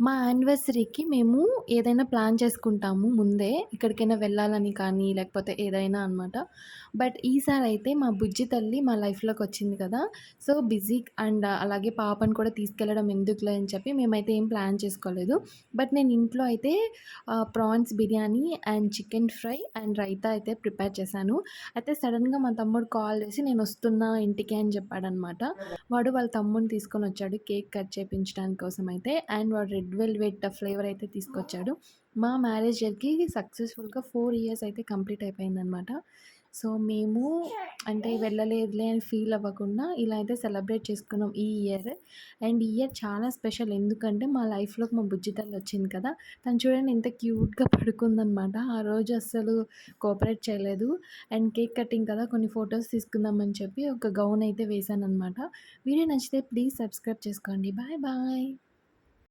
మా యానివర్సరీకి మేము ఏదైనా ప్లాన్ చేసుకుంటాము ముందే. ఎక్కడికైనా వెళ్ళాలని కానీ, లేకపోతే ఏదైనా అనమాట. బట్ ఈసారయితే మా బుజ్జి తల్లి మా లైఫ్‌లోకొచ్చింది కదా! సో, బిజీ అండ్ అలాగే పాపను కూడా తీసుకెళ్ళడం ఎందుకులే అని చెప్పి మేమైతే ఏం ప్లాన్ చేసుకోలేదు. బట్ నేను ఇంట్లో అయితే prawns biryani and chicken fry and raita అయితే ప్రిపేర్ చేశాను. అయితే సడెన్‌గా మా తమ్ముడు కాల్ చేసి నేనొస్తున్నా ఇంటికి అని చెప్పాడనమాట. వాడు వాళ్ళ తమ్ముడిని తీసుకొనొచ్చాడు కేక్ కట్ చేపించడానికి కోసమయితే. అండ్ వాడు రెడ్ వెల్వెట్ ఫ్లేవర్ అయితే తీసుకొచ్చాడు. మా మ్యారేజ్ జరిగి సక్సెస్‌ఫుల్‌గా 4 ఇయర్స్ అయితే కంప్లీట్ అయిపోయిందనమాట. సో, మేము అంటే వెళ్ళలేదులే అని ఫీల్ అవ్వకుండా ఇలా అయితే సెలబ్రేట్ చేసుకున్నాం ఈ ఇయర్. అండ్ ఈ ఇయర్ చాలా స్పెషల్ ఎందుకంటే మా లైఫ్‌లోకి మా బుజ్జి తల్లొచ్చింది కదా! తను చూడండి ఎంత క్యూట్‌గా పడుకుందనమాట. ఆ రోజు అస్సలు కోఆపరేట్ చేయలేదు. అండ్ కేక్ కటింగ్ కదా! కొన్ని ఫోటోస్ తీసుకుందామని చెప్పి ఒక గౌన్ అయితే వేశాననమాట. వీడియో నచ్చితే ప్లీజ్ సబ్స్క్రైబ్ చేసుకోండి. Bye bye.